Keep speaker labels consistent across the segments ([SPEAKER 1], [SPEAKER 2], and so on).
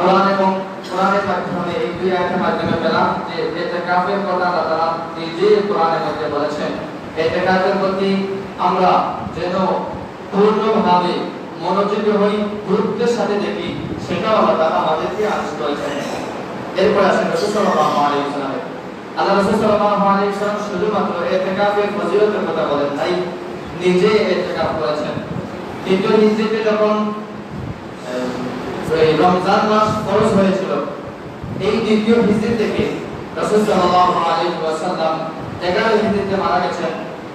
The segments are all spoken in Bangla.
[SPEAKER 1] কোরআন এবং কোরআনের মাধ্যমে এই দুই আয়াতের মাধ্যমে পেলাম যে ইতিকাফের কথা আল্লাহ তাআলা নিজে কোরআনের মধ্যে বলেছেন। ইতিকাফের প্রতি আমরা যেন পূর্ণভাবে মনোযোগী হই, গুরুত্বের সাথে দেখি, সেটাও আল্লাহ তাআলা আমাদেরকে আদেশ করেছেন। এরপর আসেন রাসূল সাল্লাল্লাহু আলাইহি ওয়াসাল্লাম। আল্লাহ রাসূল সাল্লাল্লাহু আলাইহি ওয়াসাল্লাম শুধুমাত্র ইতিকাফের ফজিলতের কথা বলেন নাই, নিজে ইতিকাফ করেছেন। দ্বিতীয় হিজরিতে যখন এই রমজান মাস ফরজ হয়েছিল, এই দ্বিতীয় হিজরি থেকে রাসূল সাল্লাল্লাহু আলাইহি ওয়াসাল্লাম 11 হিজরিতে মারা গেছেন।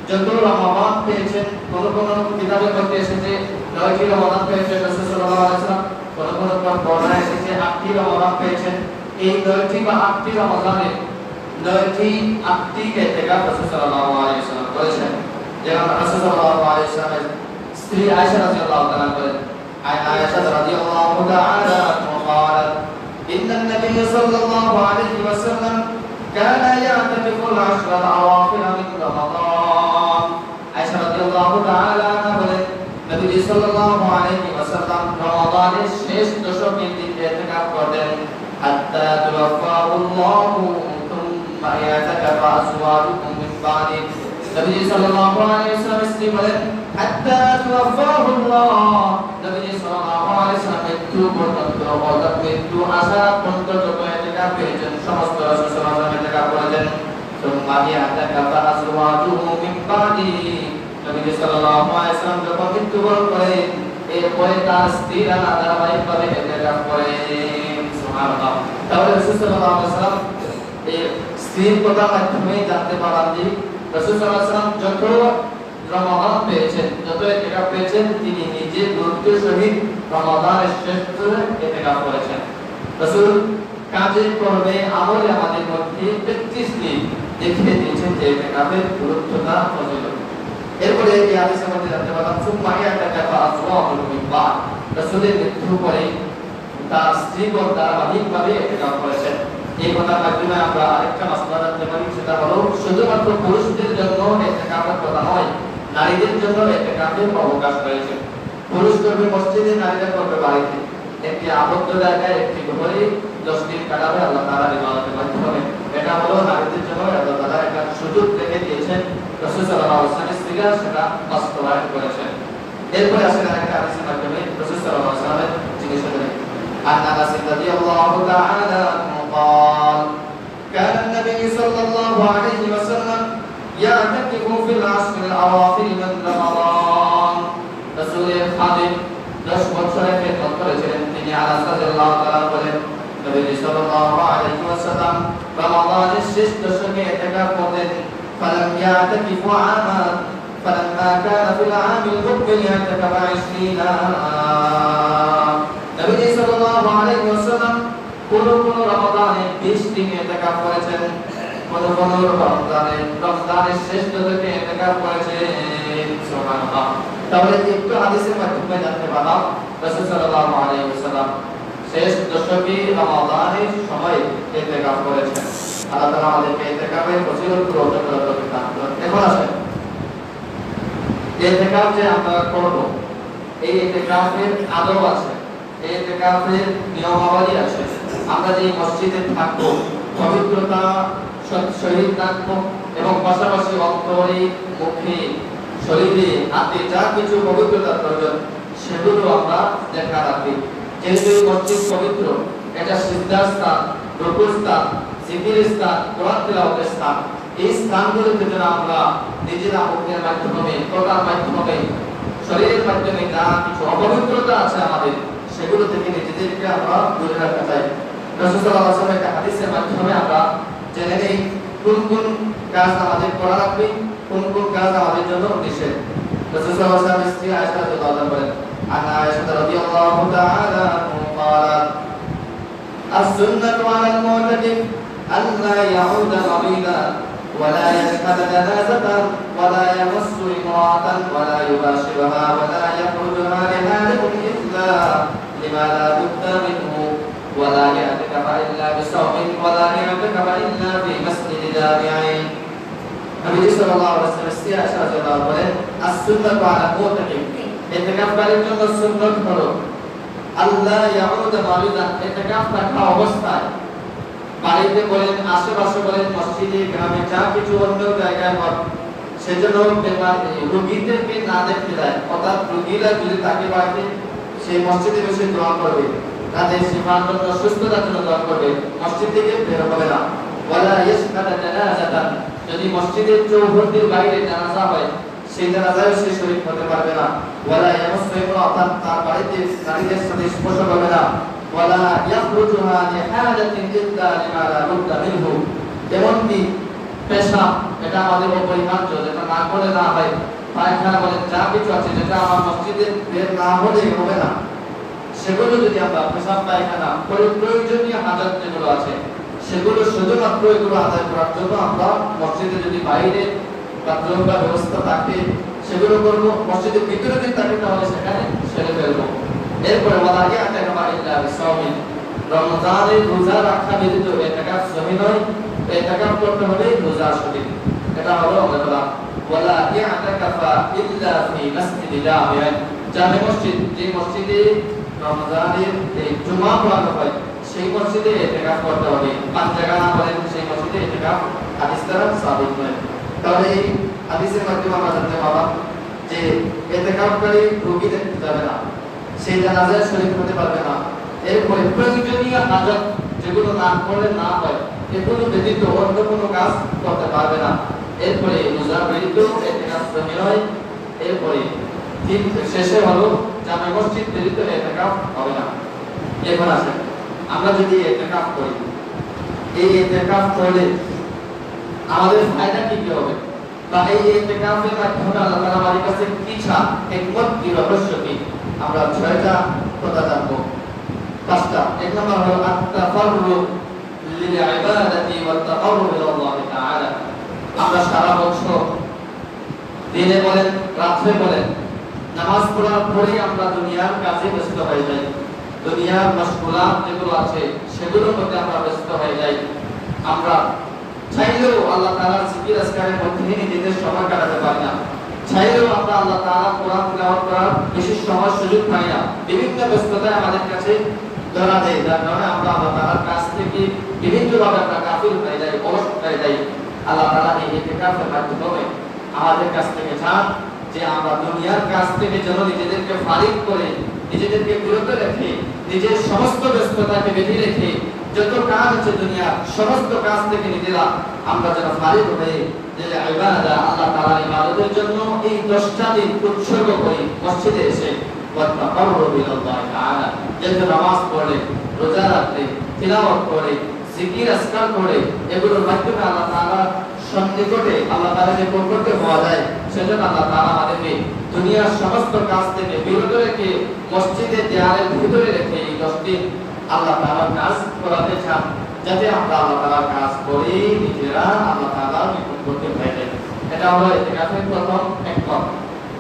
[SPEAKER 1] যত রমাদান পেয়েছেন, কোন কোন কিতাবের মধ্যে এসেছে 9টি রমাদান পেয়েছেন রাসূল সাল্লাল্লাহু আলাইহি ওয়াসাল্লাম, কোন কোন বর্ণনায় এসেছে 8টি রমাদান পেয়েছেন। এই 9টি বা 8টি রমাদানে 8টি ইতিকাফ রাসূল সাল্লাল্লাহু আলাইহি ওয়াসাল্লাম করেছেন। যেমন রাসূল সাল্লাল্লাহু আলাইহি ওয়াসাল্লামের স্ত্রী আয়েশা রাদিয়াল্লাহু তাআলা বলেন, عائشة رضي الله تعالى عنها قالت إن النبي صلى الله عليه وسلم كان يعتكف العشر الأواخر من رمضان। عائشة رضي الله تعالى عنها বলেন, নবী সাল্লাল্লাহু আলাইহি ওয়াসাল্লাম রমাদানের শেষ দশকে ইতিকাফ করতেন। হাত্তা তুওয়াফাহুল্লাহু থুম্মা ইয়াতাকাফা আসওয়াজুকুম মিন বাদি। নবী সাল্লাল্লাহু আলাইহি ওয়াসাল্লাম স্ত্রী বলেন, হাত্তা তুওয়াফাহুল্লাহ, নবী সাল্লাল্লাহু আলাইহি ওয়াসাল্লাম মৃত্যু আসা পর্যন্ত যত ইতিকাফ করেছেন সমস্ত রাসূল সাল্লাল্লাহু আলাইহি ওয়াসাল্লাম ইতিকাফ করেছেন। সুম্মা ইয়াতাকাফা আসওয়াজুহু মিন বাদি, নবী সাল্লাল্লাহু আলাইহি ওয়াসাল্লাম যখন মৃত্যুবরণ করেন, এরপরে তার স্ত্রীরা ধারাবাহিকভাবে ইতিকাফ করেন। সুবহানাল্লাহ। তাহলে রাসূল সাল্লাল্লাহু আলাইহি ওয়াসাল্লাম এই স্ত্রীর কথা মাধ্যমে জানতে পারলাম যে রাসূল সাল্লাল্লাহু আলাইহি ওয়াসাল্লাম যত রমাদান পেয়েছেন, যত ইতিকাফ পেয়েছেন, তিনি নিজে গুরুত্বের সহিত রমাদানের শেষ ইতিকাফ করেছেন। রাসূল কাজে কর্মে আমলে আমাদের মধ্যে 33 দিন দেখিয়ে দিয়েছেন যে ইতিকাফের গুরুত্বটা ফজিলত। এরপরে এই হাদিসের মধ্যে জানতে পারলাম সুম্মা ইয়াতাকাফা আসওয়াজুহু মিন বাদ, রাসূলের মৃত্যুর পরে তার স্ত্রীগণ ধারাবাহিকভাবে ইতিকাফ করেছেন। এই কথার মাধ্যমে আমরা আরেকটা মাসলা জানতে পারি, সেটা হলো শুধুমাত্র পুরুষদের জন্য ইতিকাফের কথা নয়, নারীদের জন্য ইতিকাফের অবকাশ রয়েছে। পুরুষ করবে মসজিদে, নারীরা করবে বাড়িতে, একটি আবদ্ধ জায়গায় একটি ঘরে 10 দিন কাটাবে আল্লাহ তাআলার ইবাদতের মাধ্যমে। এটা হলো নারীদের জন্য আল্লাহ তাআলা একটা সুযোগ রেখে দিয়েছেন। রাসূল সাল্লাল্লাহু আলাইহি ওয়াসাল্লাম স্ত্রীরা সেটা বাস্তবায়ন করেছেন। এরপরে আসেন আরেকটা হাদিসের মাধ্যমে রাসূল সাল্লাল্লাহু আলাইহি ওয়াসাল্লামের জিজ্ঞেস করেন, عن أنس رضي الله تعالى عنه قال كان النبي صلى الله عليه وسلم يعتكف في العشر الأواخر من رمضان। রাসূলের খাদিম 10 বছরের খেদমত করেছিলেন। তিনি আনাস রাদিয়াল্লাহু তাআলা বলেন, নবী সাল্লাল্লাহু আলাইহি ওয়াসাল্লাম রমাদানের শেষ দশকে ইতিকাফ করতেন। ফালাম ইয়াতাকিফু আমান ফালাম্মা কানা ফিল আমিল মুকবিল ইয়াতাকাফা 20 নবী সাল্লাল্লাহু আলাইহি ওয়াসাল্লাম কোন রমাদানে 20 দিন ইতিকাফ করেছেন, কোন রমজানের শেষ দশকে ইতিকাফ করেছেন। সুবহানাল্লাহ। তাহলে একটু হাদিসের মাধ্যমে জানতে পারলাম রাসূল সাল্লাল্লাহু আলাইহি ওয়াসাল্লাম শেষ দশকে রমাদানের সময় ইতিকাফ করেছেন। আল্লাহ তাআলা আমাদেরকে ইতিকাফের ফজিলত অর্জন করার তৌফিক দান করুন। এখন আসেন ইতিকাফ যে আমরা করব, এই ইতিকাফের আদব আছে, এই ইতিকাফের নিয়মাবলী আছে। আমরা যে মসজিদে থাকবো, পবিত্রতা সহিত থাকবো এবং পাশাপাশি অন্তরে, মুখে, শরীরে, হাতে যা কিছু পবিত্রতার প্রয়োজন সেগুলো আমরা দেখা রাখি। যেহেতু এই মসজিদ পবিত্র, এটা সিজদার স্থান, রুকুর স্থান, জিকিরের স্থান, কোরআন তিলাওয়াতের স্থান, এই স্থানগুলোতে যেন আমরা নিজেরা মুখের মাধ্যমে, কথার মাধ্যমে, শরীরের মাধ্যমে যা কিছু অপবিত্রতা আছে আমাদের, সেগুলো থেকে নিজেদেরকে আমরা দূরে রাখতে চাই। রাসূল সাল্লাল্লাহু আলাইহি ওয়াসাল্লাম একটা হাদিসের মাধ্যমে আমরা জেনে নেই কোন কোন কাজ আমাদের করা লাগবে, কোন কোন কাজ আমাদের জন্য নিষেধ। রাসূল সাল্লাল্লাহু আলাইহি ওয়াসাল্লাম স্ত্রী আয়েশা রাদিয়াল্লাহু তাআলা বলেন, আনা আয়েশা রাদিয়াল্লাহু তাআলা قالت السنة على المعتكف ألا يعود مريضا ولا يشهد جنازة ولا يمس امرأة ولا يباشرها ولا يخرجها لحارب إلا لما لا بد منه ولا يعتكف إلا بصوم ولا يعتكف إلا في مسجد جامع। নবী সাল্লাল্লাহু আলাইহি ওয়াসাল্লাম স্ত্রী আয়েশা রাদিয়াল্লাহু বলেন, আস-সুন্নাতু আলা মুতাকিফ, ইতিকাফকারীর জন্য সুন্নাত হলো আল্লাহ ইয়াউদ মারিদান, ইতিকাফ থাকা অবস্থায় বাড়িতে বলেন, আশেপাশে বলেন, মসজিদে, গ্রামে, যা কিছু অন্য জায়গায় হোক, সেজন্য রোগীদেরকে না দেখতে যায়। অর্থাৎ রোগীরা যদি তাকে বাড়িতে সেই মসজিদে বসে দোয়া করবে, তাদের সেবার জন্য, সুস্থতার জন্য দোয়া করবে, মসজিদ থেকে বের হবে না। ওয়ালা ইয়াশহাদা জানাজাতান, যদি মসজিদের চৌহদ্দির বাইরে জানাজা হয়, সেই জানাজায় সে শরীক হতে পারবে না। ওয়ালা ইয়ামাসসু ইমরাআতান, তার বাড়িতে নারীদের সাথে স্পর্শ করবে না। ওয়ালা ইয়াখরুজুহা লিহাজাতিন ইল্লা লিমা লা বুদ্দা মিনহু, এমনকি পেশাব, এটা আমাদের অপরিহার্য, যেটা না করে না হয়। পায়খানা বলেন, যা কিছু আছে যেটা আমার মসজিদে বের না হলে হবে না, সেগুলো যদি আমরা পেশাব পায়খানা প্রয়োজনীয় হাজাত যেগুলো আছে, সেগুলো শুধুমাত্র এগুলো আদায় করার জন্য আমরা মসজিদে যদি বাইরে বাথরুম বা ব্যবস্থা থাকে সেগুলো করবো। মসজিদের ভিতরে যদি থাকে তাহলে সেখানে সেরে ফেলবো। এরপরে বলা আগে আটাকা বাড়িল্লা বিসাউমিন, রমজানের রোজা রাখা ব্যতীত ইতিকাফ সহি নয়, ইতিকাফ করতে হবে রোজা সহিত। এটা হলো আমরা ওয়ালা ইয়াতাকাফা ইল্লা ফি মাসজিদি জামিআ, জামে মসজিদ, যে মসজিদে রমজানের জুমা পড়ানো হয় সেই মসজিদে ইতিকাফ করতে হবে। পাঁচ জায়গা না বলেন সেই মসজিদে ইতিকাফ হাদিস দ্বারা সাবিত নয়। তাহলে এই হাদিসের মাধ্যমে আমরা জানতে পারলাম যে ইতিকাফকারী রোগী দেখতে যাবে না, সেই জানাজায় শরীক হতে পারবে না। এরপরে প্রয়োজনীয় হাজত যেগুলো না করলে না হয়, এগুলো ব্যতীত অন্য কোনো কাজ করতে পারবে না। এরপরে রোজা ব্যতীত ইতিকাফ সহি নয়। এরপরে ঠিক শেষে হলো জামে মসজিদ ব্যতীত ইতিকাফ হবে না। এখন আসেন, আমরা যদি ইতিকাফ করি, এই ইতিকাফ করলে আমাদের ফায়দা কি কি হবে, বা এই ইতিকাফের মাধ্যমে আল্লাহ তাআলা আমাদের কাছে কি চান, হিকমত কি, রহস্য কি, আমরা ছয়টা কথা জানবো। পাঁচটা। এক নম্বর হলো আত-তাফাররুগ লিল ইবাদাতি ওয়াত তাকাররুব ইলা আল্লাহ তাআলা। আমরা সারা বছর দিনে বলেন রাতে বলেন নামাজ পড়ার পরে আমরা দুনিয়ার কাজে ব্যস্ত হয়ে যাই, দুনিয়ার মাশগুলাত যেগুলো আছে সেগুলোর মধ্যে আমরা ব্যস্ত হয়ে যাই। আমরা চাইলেও আল্লাহ তাআলার জিকির আজকারের মধ্যে নিজেদের সময় কাটাতে পারি না, চাইলেও আমরা আল্লাহ তাআলার কোরআন তিলাওয়াত করার বিশেষ সময় সুযোগ পাই না। বিভিন্ন ব্যস্ততায় আমাদের কাছে ধরা দেয়, যার কারণে আমরা আল্লাহ তাআলার কাছ থেকে বিভিন্নভাবে আমরা গাফিল হয়ে যাই, অলস হয়ে যাই। আল্লাহ তাআলা এই ইতিকাফের মাধ্যমে আমাদের কাছ থেকে চান যে আমরা দুনিয়ার কাছ থেকে যেন নিজেদেরকে ফারিগ করে, নিজেদেরকে বিরত রেখে, নিজের সমস্ত ব্যস্ততাকে বেঁধে রেখে, যত কাজ আছে দুনিয়ার সমস্ত কাজ থেকে নিজেরা আমরা যেন ফারিগ হয়ে যে ইবাদত, আল্লাহ তাআলার ইবাদতের জন্য এই 10টা দিন উৎসর্গ করি মসজিদে এসে। ওয়াত তাকাররুব ইলা আল্লাহ তাআলা, যেহেতু নামাজ পড়ে, রোজা রাখলে, তিলাওয়াত করে, জিকির আজকার করে, এগুলোর মাধ্যমে আল্লাহ তাআলার সন্নিকটে, আল্লাহ তাআলার নিকটে হওয়া যায়। সেজন্য আল্লাহ তাআলা আমাদেরকে দুনিয়ার সমস্ত কাজ থেকে বিরত রেখে মসজিদে দেয়ালের ভিতরে রেখে এই 10 দিন আল্লাহ তাআলার কাজ করাতে চান, যাতে আমরা আল্লাহ তাআলার কাজ করি, নিজেরা আল্লাহ তাআলার নিকটবর্তী হয়ে যাই। এটা হলো ইতিকাফের প্রথম এক পথ।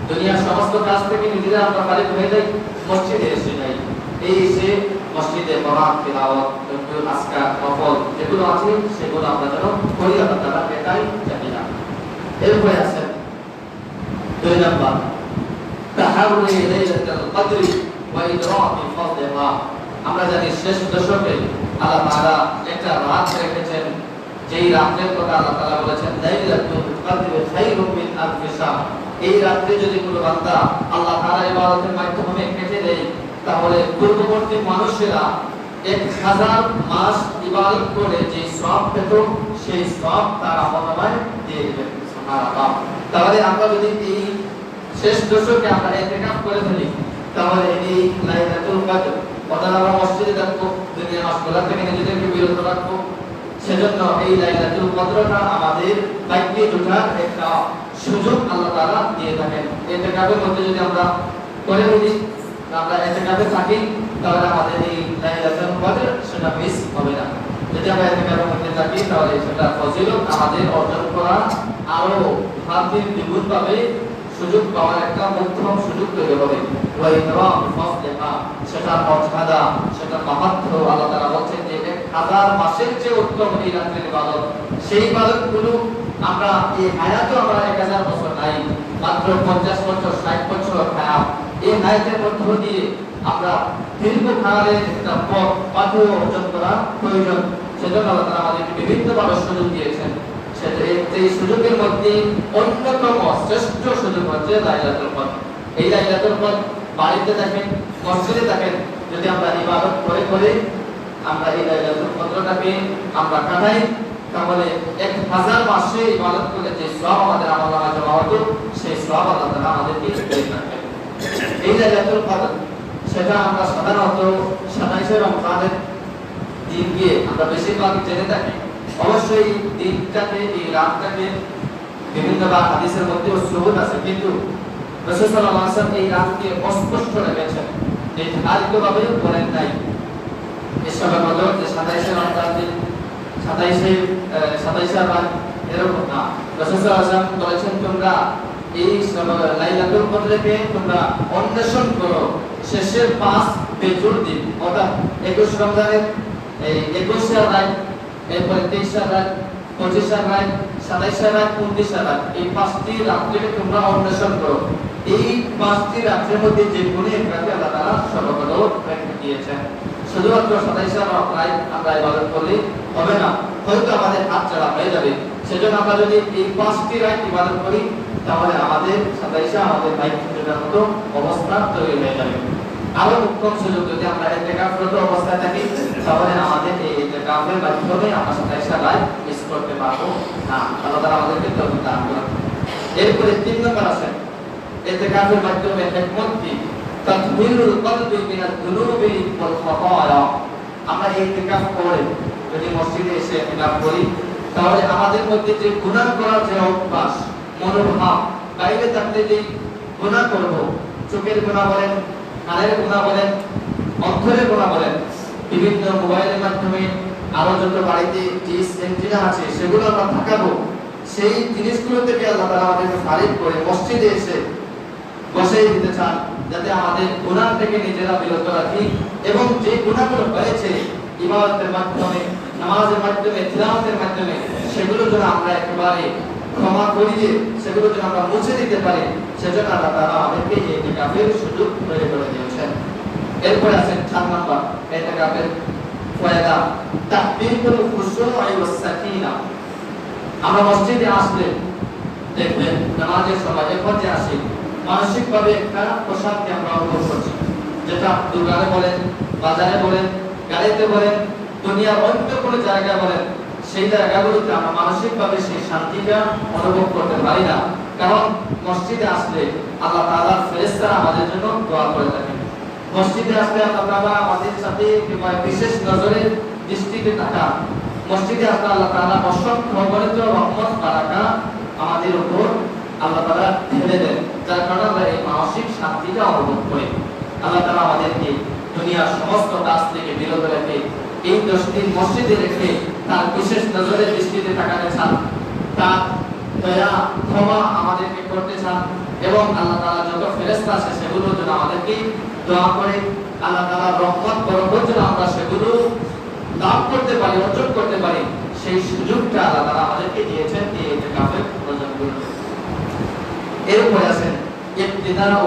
[SPEAKER 1] দুনিয়ার সমস্ত কাজ থেকে নিজেরা আমরা ফারিগ হয়ে যাই, মসজিদে এসে যাই। এই এসে মসজিদে কোরআন তিলাওয়াত, তাকবীর, আজকার, নফল যেগুলো আছে সেগুলো আমরা যেন করি, আল্লাহ তাআলা এটাই চাই না। এরপরে আছে 2 নাম্বার, তাহাররি লাইলাতুল কদরি ওয়া ইদরাকি ফাদলিহা। আমরা জানি শেষ দশকে আল্লাহ তাআলা একটা রাত রেখেছেন, যেই রাতের কথা আল্লাহ তাআলা বলেছেন লাইলাতুল কদরি খায়রুম মিন আলফি শাহর। এই রাতে যদি কোনো বান্দা আল্লাহ তাআলার ইবাদতের মাধ্যমে কেটে দেয়, তাহলে পূর্ববর্তী মানুষেরা 1000 মাস ইবাদত করে যে সওয়াব পেত, সেই সওয়াব তারা আমলনামায় দিয়ে দিবেন। সুবহানাল্লাহ। তাহলে আমরা যদি এই শেষ দশকে আমরা ইতিকাফ করে ফেলি, তাহলে এই লাইলাতুল কদর অর্থাৎ আমরা মসজিদে থাকবো, দুনিয়ার মাসগুলা থেকে নিজেদেরকে বিরত রাখবো। সেজন্য এই লাইলাতুল কদরটা আমাদের ভাগ্যে জোটার একটা সুযোগ আল্লাহ তাআলা দিয়ে থাকেন। ইতিকাফের মধ্যে যদি আমরা করে ফেলি, আমরা ইতিকাফে থাকি, তাহলে আমাদের এই লাইলাতুল কদর সেটা মিস হবে না। যদি আমরা ইতিকাফের মধ্যে থাকি, তাহলে সেটা ফজিলত আমাদের অর্জন করা আরো হাতির দ্বিগুণ ভাবে সুযোগ পাওয়ার একটা উত্তম সুযোগ তৈরি হবে। ওয়া ইকরাম ফাসলিহা, সেটা মর্যাদা, সেটা মাহাত্ম্য আল্লাহ তাআলা বলছেন যে 1000 মাসের চেয়ে উত্তম এই রাতের ইবাদত। সেই ইবাদতগুলো আমরা এই হায়াতে আমরা 1000 বছর নাই, মাত্র 50 বছর 60 বছর হায়াত, এই হায়াতের মধ্য দিয়ে আমরা দীর্ঘকালের একটা পথ পাথেয় অর্জন করা প্রয়োজন। সেজন্য আল্লাহ তাআলা আমাদেরকে বিভিন্নভাবে সুযোগ দিয়েছেন। সেই সুযোগের মধ্যে অন্যতম শ্রেষ্ঠ সুযোগ হচ্ছে লাইলাতুল কদর। এই লাইলাতুল কদর বাড়িতে থাকেন, মসজিদে থাকেন, যদি আমরা ইবাদত করে করে আমরা এই লাইলাতুল কদরটাকে আমরা কাটাই, তাহলে 1000 মাসে ইবাদত করলে যে সওয়াব আমাদের আমলনামায় জমা হতো, সেই সওয়াব আল্লাহ তাআলা আমাদেরকে দিয়ে থাকেন। এই লাইলাতুল কদর সেটা আমরা সাধারণত 27 রমজানের দিনকে আমরা বেশিরভাগ জেনে থাকি। অবশ্যই দিনটাকে, এই রাতটাকে বিভিন্ন হাদিসের মধ্যে সুবুত আছে, কিন্তু রাসূল সাল্লাল্লাহু আলাইহি ওয়াসাল্লাম এই রাতকে অস্পষ্ট রেখেছেন, নির্ধারিতভাবে বলেন নাই। এসবের মধ্যে যে 27 রমজান দিন 27 রাত এরকম না। রাসূল সাল্লাল্লাহু আলাইহি ওয়াসাল্লাম বলেছেন, তোমরা এই লাইলাতুল কদরকে তোমরা অন্বেষণ করো শেষের 5 বেজুর দিন, অর্থাৎ 21 রমজানের এই 21 রাত, এরপরে 23 রাত, 25 রাত, 27 রাত, 29 রাত, এই 5টি রাত্রিকে তোমরা অন্বেষণ করো। এই 5টি রাত্রির মধ্যে যে কোনো এক রাতে আল্লাহ তাআলা সর্বপ্রথম রেখে দিয়েছেন। শুধুমাত্র 27 রাত আমরা ইবাদত করলে হবে না, হয়তো আমাদের হাত ছাড়া হয়ে যাবে। সেজন্য আমরা যদি এই 5টি রাত ইবাদত করি, তাহলে আমাদের 27 আমাদের বাইকের মতো অবস্থা তৈরি হয়ে যাবে। আরো উত্তম সুযোগ, যদি আমরা ইতিকাফরত অবস্থায় থাকি, তাহলে আমাদের এই ইতিকাফের মাধ্যমে আমরা 27 রাত মিস করতে পারবো না। আল্লাহ তাআলা আমাদেরকে তৌফিক দান করুন। এরপরে 3 নম্বর আছে ইতিকাফের মাধ্যমে হিকমত কি? তাতহিরুল কলবি মিনাল যুনুবি ওয়াল খাতায়া। আমরা এই ইতিকাফ করে যদি মসজিদে এসে ইতিকাফ করি, তাহলে আমাদের মধ্যে যে গুনাহ করার যে অভ্যাস, মনোভাব, বাইরে থাকতে যে গুনাহ করব, চোখের গুনাহ বলেন, কানের গুনাহ বলেন, অন্তরের গুনাহ বলেন, বিভিন্ন মোবাইলের মাধ্যমে আরো যত বাড়িতে ডিস এন্টিনা আছে সেগুলো আমরা থাকাবো, সেই জিনিসগুলো থেকে আল্লাহ তাআলা আমাদেরকে ফারিগ করে মসজিদে এসে বসিয়ে দিতে চান, যাতে আমাদের গুনাহ থেকে নিজেরা বিরত রাখি, এবং যে গুনাহগুলো হয়েছে ইবাদতের মাধ্যমে, নামাজের মাধ্যমে, তিলাওয়াতের মাধ্যমে, সেগুলো যেন আমরা একেবারে ক্ষমা করিয়ে সেগুলো যেন আমরা মুছে দিতে পারি, সেজন্য আল্লাহ তাআলা আমাদেরকে এই ইতিকাফের সুযোগ তৈরি করে দিয়েছেন। এরপরে আছেন 4 নম্বর ইতিকাফের ফায়দা, তাহবিবুল খুশুউ ওয়াস সাকিনা। আমরা মসজিদে আসলে দেখবেন নামাজের সময় যখন যে আসি, মানসিকভাবে একটা প্রশান্তি আমরা অনুভব করছি, যেটা দোকানে বলেন, বাজারে বলেন, গাড়িতে বলেন, দুনিয়ার অন্য কোনো জায়গায় বলেন, সেই জায়গাগুলোতে আমরা মানসিকভাবে সেই শান্তিটা অনুভব করতে পারি না। কারণ মসজিদে আসলে আল্লাহ তাআলার ফেরেশতারা আমাদের জন্য দোয়া করে থাকেন। মসজিদে আসলে আল্লাহ তাআলা আমাদের সাথে বিশেষ নজরের দৃষ্টিতে তাকান। মসজিদে আসলে আল্লাহ তাআলা অসংখ্য অগণিত রহমত বারাকা আমাদের উপর আল্লাহ তাআলা ঢেলে দেন, যার কারণে আমরা এই মানসিক শান্তিটা অনুভব করি। আল্লাহ তাআলা আমাদেরকে দুনিয়ার সমস্ত কাজ থেকে বিরত রেখে এই 10 দিন মসজিদে রেখে তার বিশেষ নজরের দৃষ্টিতে তাকাতে চান, তার দয়া ক্ষমা আমাদেরকে করতে চান, এবং আল্লাহ তাআলা যত ফেরেশতা আছে সেগুলো যেন আমাদেরকে দোয়া করে আল্লাহ তাআলার রহমত বরকত যেন আমরা সেগুলো লাভ করতে পারি, অর্জন করতে পারি, সেই সুযোগটা আল্লাহ তাআলা আমাদেরকে দিয়েছেন এই ইতিকাফের প্রয়োজনগুলো। এরপরে আছেন ইবতিদাউ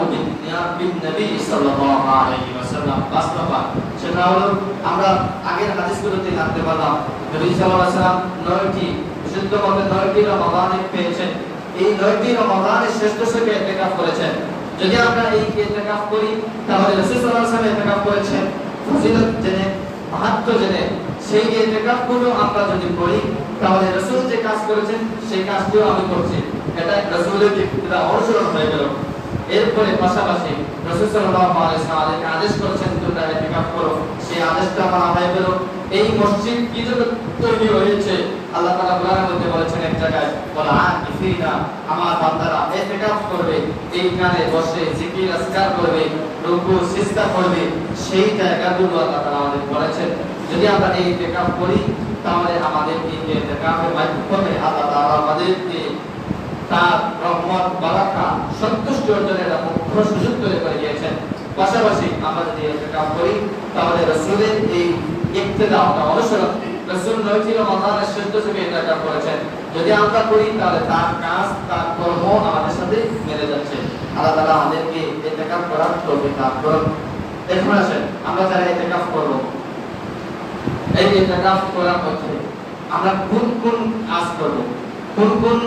[SPEAKER 1] বিন নবী সাল্লাল্লাহু আলাইহি ওয়াসাল্লাম। বাস্তবা সেটা হলো আমরা আগের হাদিসগুলোতে জানতে পারলাম, নবী সাল্লাল্লাহু আলাইহি ওয়াসাল্লাম 9টি বিশুদ্ধ মতে 9টি রমাদান পেয়েছেন। এই 9টি রমাদানের শেষ দশকে ইতিকাফ করেছেন। যদি আমরা এই ইতিকাফ করি, তাহলে রাসূল সাল্লাল্লাহু আলাইহি ওয়াসাল্লাম ইতিকাফ করেছেন ফজিলত জেনে, মাহাত্ম্য জেনে, সেই ইতিকাফগুলো আমরা যদি করি, তাহলে রাসূল যে কাজ করেছেন সেই কাজটিও আমি করছি, এটা রাসূলের ইক্তিদা অনুসরণ হয়ে গেল। এরপরে পাশাপাশি রাসূল সাল্লাল্লাহু আলাইহি ওয়াসাল্লাম আদেশ করেছেন তোমরা ইতিকাফ করো, সেই আদেশটা মানা হয়ে গেল। এই মসজিদ কি জন্য তৈরি হয়েছে? আল্লাহ তাআলা কোরআনের মধ্যে বলেছেন এক জায়গায়, বলা আকিফিনা, আমার বান্দারা ইতিকাফ করবে, এইখানে বসে জিকির আজকার করবে, রুকু সিজদা করবে, সেই জায়গাগুলো আল্লাহ তাআলা আমাদের বলেছেন। যদি আমরা এই ইতিকাফ করি, তাহলে আমাদের এই ইতিকাফের মাধ্যমে আল্লাহ তাআলা আমাদেরকে তার রহমত বারাকা সন্তুষ্টি অর্জনের একটা মুখ্য সুযোগ তৈরি করে দিয়েছেন। পাশাপাশি আমরা যদি ইতিকাফ করি, তাহলে রাসূলের এই ইক্তিদা অনুসরণ, রাসূল 9টি রমাদানের শেষ দশকে ইতিকাফ করেছেন, যদি আমরা করি তাহলে তার কাজ, তার কর্ম আমাদের সাথে মিলে আল্লাহ তাআলা আমাদেরকে ইতিকাফ করার তৌফিক দান করুন। এখন আসেন আমরা যারা ইতিকাফ করব, এই ইতিকাফ করার মধ্যে আমরা কোন কোন কাজ করব, কোন কোন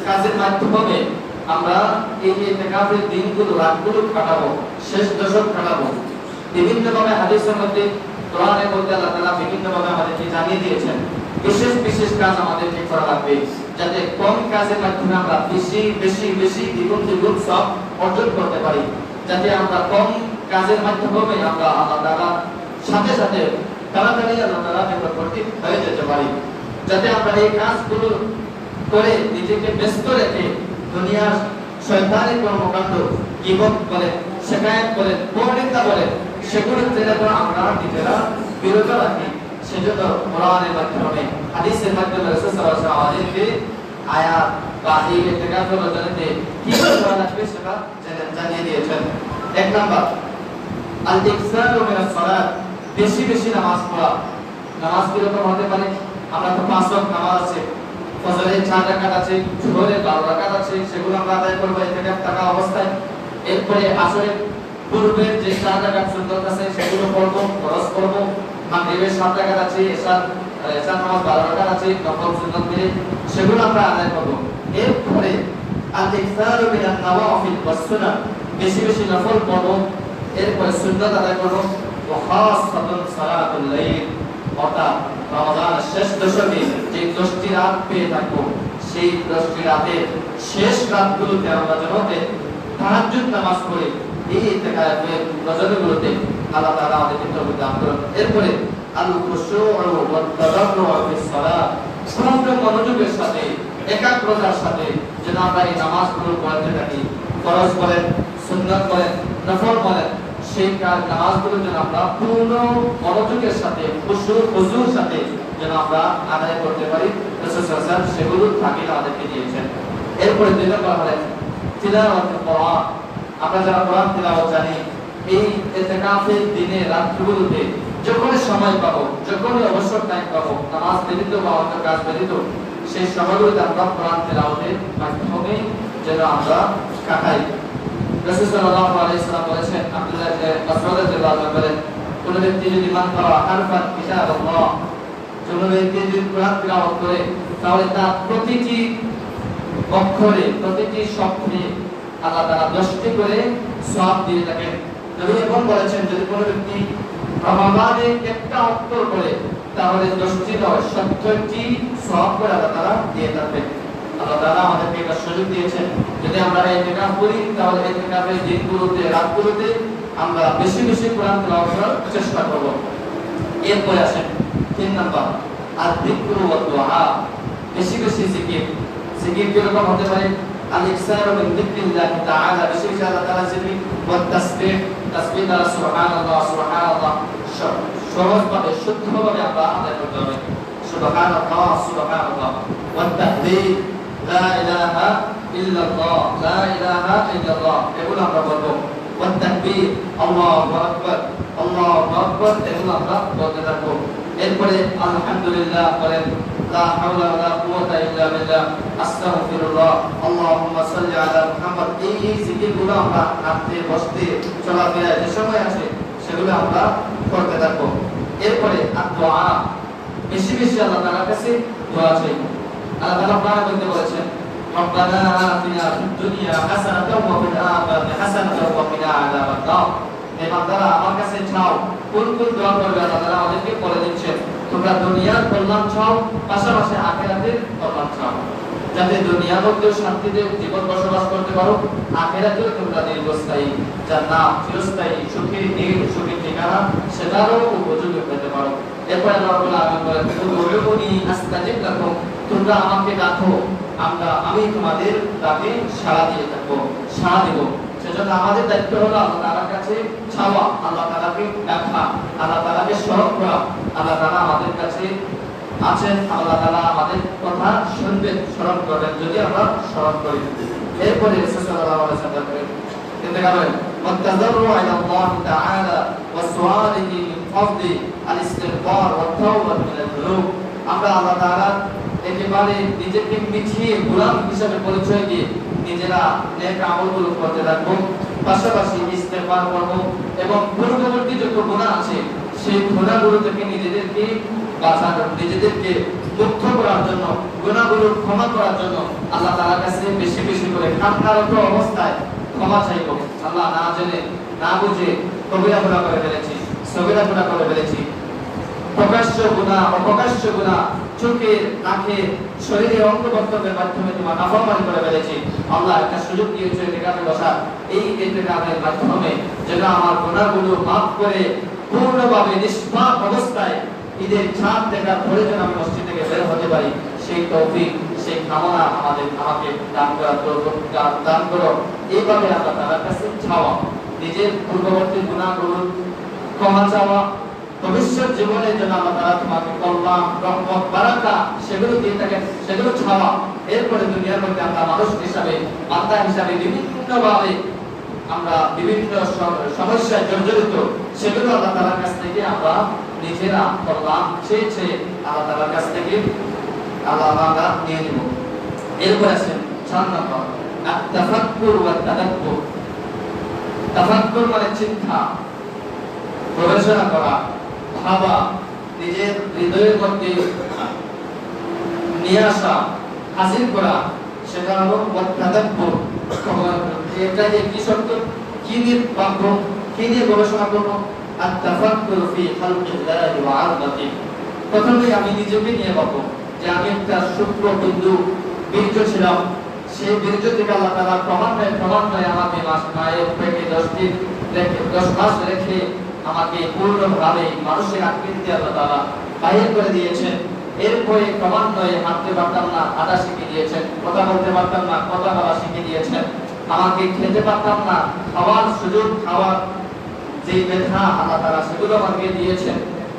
[SPEAKER 1] কাজের মাধ্যমে আমরা এই ইতিকাফের দিনগুলো রাতগুলো কাটাবো, শেষ দশক কাটাবো। বিভিন্নভাবে হাদিসের মধ্যে কোরআনের মধ্যে আল্লাহ তাআলা বিভিন্নভাবে আমাদেরকে জানিয়ে দিয়েছেন বিশেষ বিশেষ কাজ আমাদেরকে করা লাগবে, যাতে কম কাজের মাধ্যমে আমরা বেশি বেশি বেশি দ্বিগুণ দ্বিগুণ সব অর্জন করতে পারি, যাতে আমরা কম কাজের মাধ্যমে আমরা আল্লাহ তাআলার সাথে সাথে তাড়াতাড়ি আল্লাহ তাআলার নিকটবর্তী হয়ে যেতে পারি, যাতে আমরা এই কাজগুলো করে নিজেকে ব্যস্ত রেখে দুনিয়ার শয়তানি কর্মকাণ্ড, গীবত বলে, শিকায়াত বলে, পরনিন্দা বলে, সেগুলো থেকে আমরা নিজেরা বিরত রাখি। সেজন্য কোরআনের মাধ্যমে হাদিসের মাধ্যমে রাসূল সাল্লাল্লাহু আলাইহি ওয়াসাল্লাম আমাদেরকে আয়াত বা এই ইতিকাফের রজনীতে কি করা লাগবে সেটা জানিয়ে দিয়েছেন। এক নাম্বার আল-ইকসারু মিনাস সালাত, বেশি বেশি নামাজ পড়া। নামাজ কিরকম হতে পারে? আমরা তো 5 ওয়াক্ত নামাজ আছে, ফজরের 4 রাকাত আছে, জোহরের 12 রাকাত আছে, সেগুলো আমরা আদায় করব ইতিকাফ থাকা অবস্থায়। এরপরে আসরের পূর্বের যে 4 রাকাত সুন্নাত আছে সেগুলো পড়ব, ফরজ পড়ব। মাগরিবের 7 রাকাত আছে, এশার নামাজ 12 রাকাত আছে, নফল সুন্নাত মিলে সেগুলো আমরা আদায় করব। এরপরে আল-ইকসারু মিনান নওয়াফিল ওয়াস সুনান, বেশি বেশি নফল পড়ব, এরপরে সুন্নাত আদায় করব। ওয়া খাসাতুন সালাতুল লাইল, অর্থাৎ রমাদানের শেষ দশকে যে 10টি রাত পেয়ে থাকবো, সেই 10টি রাতের শেষ রাতগুলোতে আমরা যেন তাহাজ্জুদ নামাজ পড়ে এই ইতিকাফের রজনীগুলোতে আল্লাহ তাআলা আমাদেরকে তৌফিক দান করুন। এরপরে আল খুশুউ ওয়া তাদাররু ফিস সালাত, সমগ্র মনোযোগের সাথে একাগ্রতার সাথে যেন আমরা এই নামাজগুলো পড়তে থাকি। ফরজ বলেন, সুন্নাত বলেন, নফল বলেন, সেই নামাজগুলো যেন আমরা পূর্ণ মনোযোগের সাথে খুশুর সাথে যেন আমরা আদায় করতে পারি। রাসূল সাল্লাল্লাহু আলাইহি ওয়াসাল্লাম সেগুলো তাকিদ আমাদেরকে দিয়েছেন। এরপরে 2 নম্বর হলো তিলাওয়াতুল কোরআন। আমরা যারা কোরআন তিলাওয়াত জানি, এই ইতিকাফের দিনে রাতগুলোতে যখনই সময় পাবো, যখনই অবসর টাইম পাবো, নামাজ ব্যতীত বা অন্য কাজ ব্যতীত, সেই সময়গুলোতে আমরা কোরআন তিলাওয়াতের মাধ্যমে যেন আমরা কাটাই। রাসূল সাল্লাল্লাহু আলাইহি ওয়াসাল্লাম বলেছেন, আব্দুল্লাহ ইবনে মাসউদ রাদিয়াল্লাহু আনহু বলেন, কোন ব্যক্তি যদি মান করা হারফান কিতাবাল্লাহ, কোন ব্যক্তি যদি কোরআন তিলাওয়াত করে, তাহলে তার প্রতিটি অক্ষরে, প্রতিটি শব্দে আল্লাহ তাআলা 10টি করে সওয়াব দিয়ে থাকেন। নবী এখন বলেছেন, যদি কোনো ব্যক্তি রমাদানে একটা অক্ষর করে, তাহলে 10টি নয় 70টি সওয়াব করে আল্লাহ তাআলা দিয়ে থাকেন। আল্লাহ তাআলা আমাদেরকে একটা সুযোগ দিয়েছেন, যদি আমরা ইতিকাফ করি তাহলে ইতিকাফের দিনগুলোতে, রাতগুলোতে আমরা বেশি বেশি কোরআন তেলাওয়াত করার চেষ্টা করব। এরপরে আসেন 3 নাম্বার আয-যিকরু ওয়া দুআ, বেশি বেশি জিকির। জিকির কিরকম হতে পারে? আল-ইকসারু মিন যিকরিল্লাহি তাআলা, বেশি বেশি আল্লাহ তাআলা জিকির, ওয়া তাসবিহ, তাসবিহ দ্বারা সুবহানাল্লাহ সুবহানাল্লাহ সহজভাবে শুদ্ধভাবে আমরা আদায় করতে হবে। সুবহানাল্লাহ সুবহানাল্লাহ, ওয়া তাহলিল, লা ইলাহা ইল্লাল্লাহ, লা ইলাহা ইল্লাল্লাহ, এগুলো আমরা বলবো। ওয়া তাকবীর, আল্লাহু আকবার, আল্লাহু আকবার, এগুলো আমরা বলতে থাকবো। এরপরে আলহামদুলিল্লাহ বলেন, লা হাওলা ওয়ালা কুওয়াতা ইল্লা বিল্লাহ, আস্তাগফিরুল্লাহ, আল্লাহুম্মা সাল্লি আলা মুহাম্মদ। এই জিকিরগুলো আমরা হাঁটতে, বসতে, চলাফেরায় যে সময় আছে সেগুলো আমরা করতে থাকবো। এরপরে দোয়া, বেশি বেশি আল্লাহ তাআলার কাছে দোয়া চাই। আল্লাহ তাআলা কোরআনে বলতে বলেছেন, রব্বানা আতিনা ফিদ দুনিয়া হাসানাতাও ওয়া ফিল আখিরাতি হাসানাতাও ওয়া কিনা আযাবান নার। হে বান্দারা, আমার কাছে চাও। কোন কোন দোয়া করবে আল্লাহ তাআলা আমাদেরকে বলে দিচ্ছেন, তোমরা দুনিয়ার কল্যাণ চাও, পাশাপাশি আখিরাতের কল্যাণ চাও, যাতে দুনিয়ার মধ্যে শান্তিতে জীবন বসবাস করতে পারো, আখিরাতেও তোমরা দীর্ঘস্থায়ী জান্নাত, চিরস্থায়ী সুখের দিন, সুখের ঠিকানা সেটারও উপযোগী হতে পারো। এরপর আল্লাহ রাব্বুল আলামিন বলেন, উদউনি আস্তাজিব লাকুম, তোমরা আমাকে ডাকো, আমি তোমাদের ডাকে সাড়া দিয়ে থাকবো, সাড়া দেব। সেজন্য আমাদের দায়িত্ব হলো আল্লাহ তাআলার কাছে চাওয়া, আল্লাহ তাআলাকে ডাকা, আল্লাহ তাআলাকে স্মরণ করা। আল্লাহ তাআলা আমাদের কাছে আছেন, আল্লাহ তাআলা আমাদের কথা শুনবেন, স্মরণ করবেন যদি আমরা স্মরণ করি। এরপরে রাসূল সাল্লাল্লাহু আলাইহি ওয়াসাল্লাম কিন্তু বলেন, ওয়াতাযাররু ইলা আল্লাহ তাআলা ওয়া সুআলিহি মিন ফাদলি আল-ইস্তিগফার ওয়া তাওবা মিনাল যুনুব। আমরা আল্লাহ তাআলা একেবারে নিজেকে মিটিয়ে গোলাম হিসেবে পরিচয় দিয়ে নিজেরা নেক আমলগুলো করতে থাকবো। পাশাপাশি ইস্তেগফার করব এবং পূর্ববর্তী যত গুনাহ আছে সেই গুনাহগুলো থেকে নিজেদেরকে বাঁচানো, নিজেদেরকে মুক্ত করার জন্য, গুনাহগুলো ক্ষমা করার জন্য আল্লাহ তাআলার কাছে বেশি বেশি করে কান্নারত অবস্থায় ক্ষমা চাইব। আল্লাহ না জেনে না বুঝে কবিরা গুনাহ করে ফেলেছি, সগীরা গুনাহ করে ফেলেছি, প্রকাশ্য গুনাহ অপ্রকাশ্য গুনাহ, চোখের নাকের শরীরের অঙ্গ প্রত্যঙ্গের মাধ্যমে তোমার নাফরমানি করে ফেলেছি। আল্লাহ একটা সুযোগ দিয়েছে এতেকাফে বসা, এই এতেকাফের মাধ্যমে যেন আমার গুনাহগুলো মাফ করে পূর্ণভাবে নিষ্পাপ অবস্থায় ঈদের চাঁদ দেখার পরে যেন আমি মসজিদ থেকে বের হতে পারি, সেই তৌফিক সেই কামনা আমাকে দান করো। এইভাবে আল্লাহ তাআলার কাছে চাওয়া, নিজের পূর্ববর্তী গুনাহগুলো ক্ষমা চাওয়া, ভবিষ্যৎ জীবনে যেন আল্লাহ তাআলা তোমাকে কল্যাণ রহমত বারাকা সেগুলো দিয়ে থাকেন, সেগুলো চাওয়া। এরপরে দুনিয়ার মধ্যে আমরা মানুষ হিসাবে, বান্দা হিসাবে বিভিন্নভাবে আমরা বিভিন্ন সমস্যায় জর্জরিত, সেগুলো আল্লাহ তাআলার কাছ থেকে আমরা নিজেরা কল্যাণ চেয়ে আল্লাহ তাআলার কাছ থেকে আমরা নিয়ে নিব। এরপর আছেন 4 নম্বর আত-তাফাক্কুর ওয়া তাদাব্বুর। তাফাক্কুর মানে চিন্তা, গবেষণা করা, ভাবা, নিজের হৃদয়ের মধ্যে নিয়ে আসা, হাসিল করা, সেটা হলো তাদাব্বুর। এটা যে কি শব্দ, কি নিয়ে ভাববো, কি নিয়ে গবেষণা করবো? আত-তাফাক্কুর ফি খালকিল্লাহি ওয়া আযমাতি। প্রথমে আমি নিজেকে নিয়ে ভাববো যে আমি একটা শুক্রবিন্দু বীর্য ছিলাম, সেই বীর্য থেকে আল্লাহ তাআলা ক্রমান্বয়ে আমাকে মায়ের পেটে 10 মাস রেখে আমাকে পূর্ণভাবে মানুষের আকৃতিতে আল্লাহ তাআলা বাহির করে দিয়েছেন। এরপরে ক্রমান্বয়ে হাঁটতে পারতাম না, হাঁটা শিখিয়ে দিয়েছেন, কথা বলতে পারতাম না, কথা বলা শিখিয়ে দিয়েছেন, আমাকে খেতে পারতাম না, খাওয়ার সুযোগ, খাওয়ার যে ব্যথা আল্লাহ তাআলা সেগুলো আমাকে দিয়েছেন।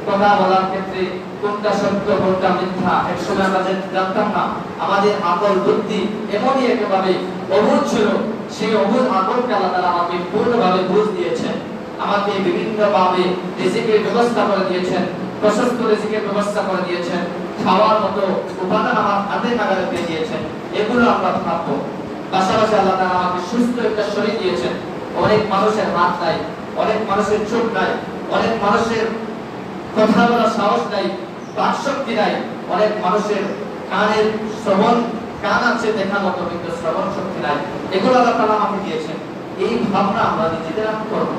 [SPEAKER 1] কথা বলার ক্ষেত্রে কোনটা সত্য কোনটা মিথ্যা একসময় আমরা জানতাম না। আমাদের আকল বুদ্ধি এমনই একেবারে অবুঝ ছিল, সেই অবুঝ আকলকে আল্লাহ তাআলা আমাকে পূর্ণভাবে বুঝ দিয়েছেন। আমাকে বিভিন্নভাবে রিজিকের ব্যবস্থা করে দিয়েছেন, প্রশস্ত রিজিকের ব্যবস্থা করে দিয়েছেন, খাওয়ার মতো উপাদান আমার হাতে নাগালে পেয়ে দিয়েছেন। এগুলো আমরা ভাববো। পাশাপাশি আল্লাহ তাআলা আমাকে সুস্থ একটা শরীর দিয়েছেন। অনেক মানুষের হাত নাই, অনেক মানুষের চোখ নাই, অনেক মানুষের কথা বলার সাহস নাই, বাকশক্তি নাই, অনেক মানুষের কানের শ্রবণ কান আছে দেখার মতো কিন্তু শ্রবণ শক্তি নাই। এগুলো আল্লাহ তাআলা আমাকে দিয়েছেন। এই ভাবনা আমরা নিজেদের করব।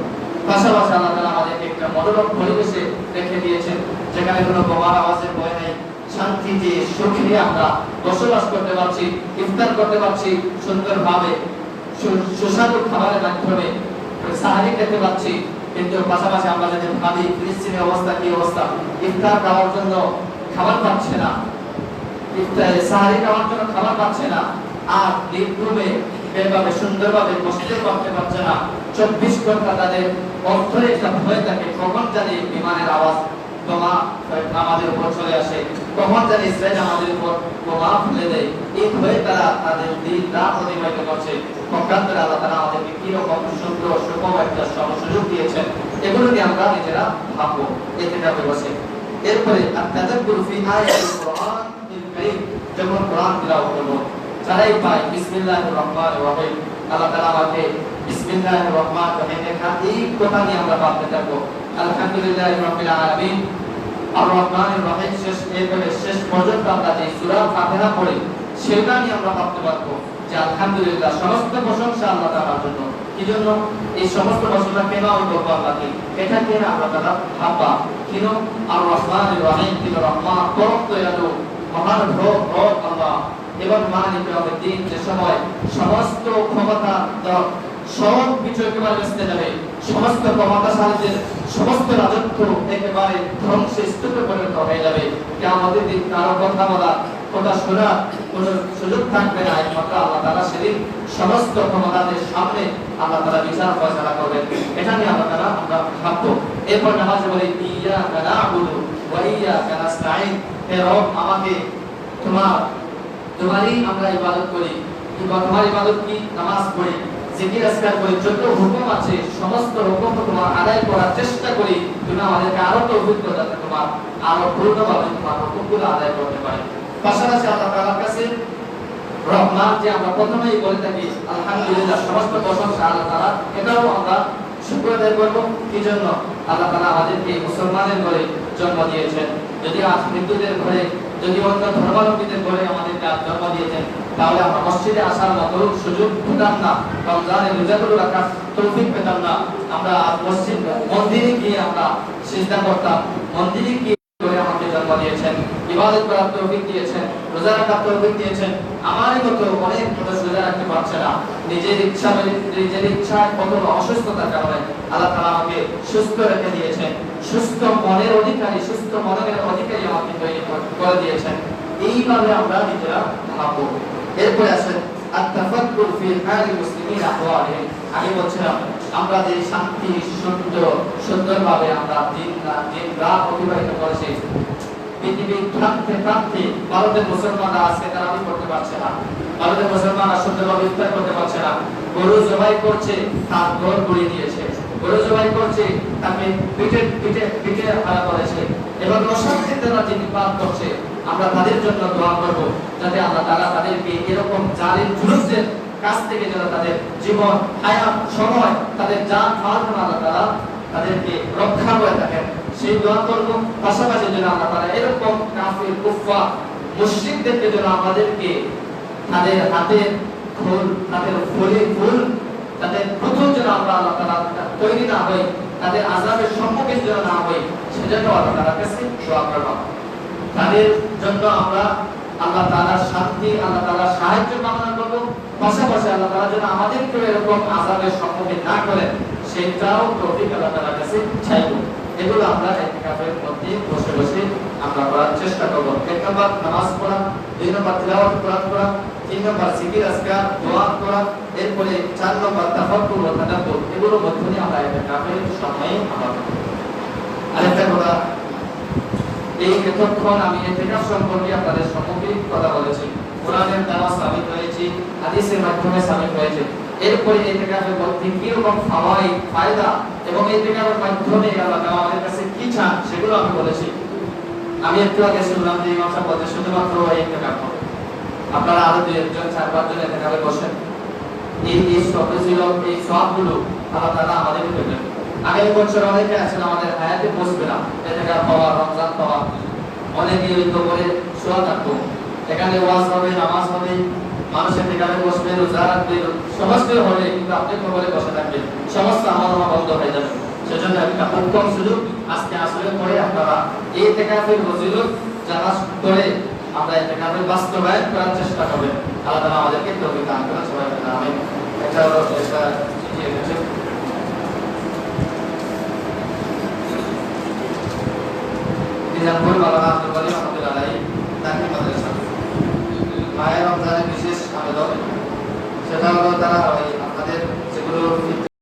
[SPEAKER 1] পাশাপাশি আল্লাহ তাআলা আমাদেরকে একটা মনোরম পরিবেশে রেখে দিয়েছেন, যেখানে কোনো বোমার আওয়াজের ভয় নেই, শান্তিতে সুখে আমরা বসবাস করতে পারছি, ইফতার করতে পারছি সুন্দরভাবে, সুস্বাদু খাবারের মাধ্যমে সাহারি খেতে পারছি। কিন্তু পাশাপাশি আমরা যদি ভাবি ফিলিস্তিনের অবস্থা কি অবস্থা, ইফতার খাওয়ার জন্য খাবার পাচ্ছে না, ইফতারে সাহারি খাওয়ার জন্য খাবার পাচ্ছে না, আর নির্ভুমে এভাবে সুন্দরভাবে মসজিদে করতে পারছে না। 24 ঘন্টা তাদের অন্তরে একটা ভয় থাকে, কখন জানি বিমানের আওয়াজ বোমা আমাদের উপর চলে আসে, কখন জানি ইসরায়েল আমাদের উপর বোমা ফেলে দেয়। এই ভয়ে তারা তাদের দিন রাত অতিবাহিত করছে। পক্ষান্তরে আল্লাহ তাআলা আমাদেরকে কি রকম সুন্দর সুখম একটা সুযোগ দিয়েছেন, এগুলো নিয়ে আমরা নিজেরা ভাববো এতেকাফে বসে। এরপরে আত-তাদাব্বুর ফি আয়াতিল কুরআনিল কারীম, যখন কোরআন তিলাওয়াত করব যারাই পায় বিসমিল্লাহির রহমানির রহিম, আল্লাহ তাআলা আমাকে বিসমিল্লাহির রহমানির রহিম এই কথা নিয়ে আমরা ভাবতে থাকবো। আলহামদুলিল্লাহি রাব্বিল আলামিন, আর রহমানির রহিম শেষ পর্যন্ত আমরা যে সূরা ফাতিহা পড়ি সেটা নিয়ে আমরা ভাবতে পারবো যে আলহামদুলিল্লাহ, সমস্ত প্রশংসা আল্লাহ তাআলার জন্য। কি জন্য এই সমস্ত প্রশংসা কেন আমি করবো আল্লাহকে? এটা কেন আল্লাহ তাআলা ভাববা কেন? আর রহমানির রহিম, তিনি রহমান পরম দয়ালু, মহান রব আল্লাহ এবং মালিক ইয়াউমিদ্দিন, যে সময় সমস্ত ক্ষমতা সব কিছু একেবারে বেঁচে যাবে, সমস্ত ক্ষমতাশালীদের সমস্ত রাজত্ব একেবারে ধ্বংসে স্তূপে পরিণত হয়ে যাবে। কিয়ামতের দিন কারো কথা বলা, কথা শোনার কোনো সুযোগ থাকবে না। একমাত্র আল্লাহ তাআলা সেদিন সমস্ত ক্ষমতাদের সামনে আল্লাহ তাআলা বিচার ফয়সালা করবেন। এটা নিয়ে আল্লাহ তাআলা আমরা ভাববো। এরপর নামাজে বলি ইয়্যাকা না'বুদু ওয়া ইয়্যাকা নাস্তাঈন, হে রব আমাকে তোমারই আমরা ইবাদত করি। তোমার ইবাদত কি? নামাজ পড়ি, জিকির আজকার করি, যত হুকুম আছে সমস্ত হুকুম তোমার আদায় করার চেষ্টা করি। তুমি আমাদেরকে আরো তৌফিক দাও যাতে তোমার আরো পূর্ণভাবে তোমার হুকুমগুলো আদায় করতে পারি। পাশাপাশি আল্লাহ তাআলার কাছে রহমান যে আমরা প্রথমেই বলে থাকি আলহামদুলিল্লাহ, সমস্ত প্রশংসা আল্লাহ তাআলা, এটাও আমরা শুকর আদায় করবো। কি জন্য? আল্লাহ তাআলা আমাদেরকে মুসলমানের ঘরে জন্ম দিয়েছেন। যদি আজ হিন্দুদের ঘরে, যদি অন্য ধর্মাবলম্বীদের ঘরে আমাদেরকে আজ জন্ম দিয়েছেন, তাহলে আমরা মসজিদে আসার মতো সুযোগ পেতাম না, রমজানের রোজাগুলো রাখার তৌফিক পেতাম না। আমরা মসজিদ মন্দিরে গিয়ে আমরা সিজদা করতাম, মন্দিরে গিয়ে আমাকে জন্ম দিয়েছেন, ইবাদত করার তৌফিক দিয়েছেন, রোজা রাখার তৌফিক দিয়েছেন। আমারই মতো অনেক মানুষ রোজা রাখতে পারছে না, নিজের ইচ্ছায় কত অসুস্থতার কারণে আল্লাহ তাআলা আমাকে সুস্থ রেখে দিয়েছেন, সুস্থ মনের অধিকারী, সুস্থ মনের অধিকারী আমাকে তৈরি করে দিয়েছেন। এইভাবে আমরা নিজেরা ভাববো। এরপরে আসেন আত-তাফাক্কুর ফি হালিল মুসলিমিন আহওয়ালিহিম। আমি বলছিলাম আমরা যে শান্তি সুন্দরভাবে আমরা দিন রাত অতিবাহিত করেছি, পৃথিবীর প্রান্তে প্রান্তে ভারতের মুসলমানরা আজকে তারাবি করতে পারছে না, ভারতের মুসলমানরা সুন্দরভাবে ইফতার করতে পারছে না। গরু জবাই করছে, তার ঘর গুড়িয়ে দিয়েছে, গরু জবাই করছে, তাকে পিঠে হারা করেছে, এবং অশান্তিতে তারা জিন্দিবাদ করছে। আমরা তাদের জন্য দোয়া করব, যাতে আল্লাহ তাআলা তাদেরকে এরকম জালিম জুলুসের কাছ থেকে যেন তাদের জীবন, হায়াত, সময়, তাদের জান মাল আল্লাহ তাআলা তাদেরকে রক্ষা করে থাকেন, সেই দোয়া করব। পাশাপাশি যেন আল্লাহ তাআলা এরকম কাফির, কুফফার, মুশরিকদেরকে যেন আমাদেরকে তাদের হাতের ফুল, তাদের ফুল, তাদের পুতুল যেন আমরা আল্লাহ তাআলা তৈরি না হই, তাদের আযাবের সম্মুখীন যেন না হই, সেজন্য আল্লাহ তাআলার কাছে দোয়া করব। তাদের জন্য আমরা আল্লাহ তাআলার শান্তি, আল্লাহ তাআলার সাহায্য কামনা করব। পাশাপাশি আল্লাহ তাআলা যেন আমাদেরকে এরকম আযাবের সম্মুখীন না করেন, সেটাও তৌফিক আল্লাহ তাআলার কাছে চাইব। এগুলো আমরা ইতিকাফের মধ্যে বসে বসে আমরা করার চেষ্টা করব। 1 নম্বর নামাজ পড়া, 2 নম্বর তিলাওয়াত কোরআন করা, 3 নম্বর জিকির আজকার দোয়া করা, এরপরে 4 নম্বর তাফাক্কুর ও তাদাব্বুর। এগুলো মধ্যে আমরা ইতিকাফের সময়ে আমরা আরেকটা কথা, এই এতক্ষণ আমি ইতিকাফ সম্পর্কে আপনাদের সম্মুখে কথা বলেছি, কোরআনের দ্বারা সাবিত হয়েছে, হাদিসের মাধ্যমে সাবিত হয়েছে। এরপরে ইতিকাফের মধ্যে কি রকম ফায়দা এবং ইতিকাফের মাধ্যমে আল্লাহ তাআলা আমাদের কাছে কি চান, সেগুলো আমি বলেছি। আমি একটু আগে শুনলাম যে ইমাম সাহেব বলতে শুধুমাত্র ইতিকাফ হবে, আপনারা আরো 2-1 4-5 জন ইতিকাফে বসেন, এই সবগুলো আল্লাহ তাআলা আমাদেরকে দেবেন। আগামী বছর অনেকে আছেন আমাদের হায়াতে বসবে না, ইতিকাফ পাওয়া, রমজান পাওয়া, অনেকে ওই কবরে শোয়া থাকবো, এখানে ওয়াজ হবে, নামাজ হবে, মানুষের ইতিকাফে বসবে, রোজা রাখবে, সমস্ত হবে, কিন্তু আপনি কবরে বসে থাকবেন, সমস্ত আমল বন্ধ হয়ে যাবে। সেজন্য একটা উত্তম সুযোগ আজকে আসলে পরে আপনারা এই ইতিকাফের ফজিলত জানা করে আমরা ইতিকাফের বাস্তবায়ন করার চেষ্টা করবেন। আল্লাহ তাআলা আমাদেরকে তৌফিক দান করেন। সবাই বলেন আমিন। এটা চিঠি এসেছে, দিনাজপুর মাওলানা আব্দুল করিম রহমাতুল্লাহ আলাইহি তাকে মাদ্রাসা মায়ের রমজানের বিশেষ আবেদন, সেটা হলো তারা আপনাদের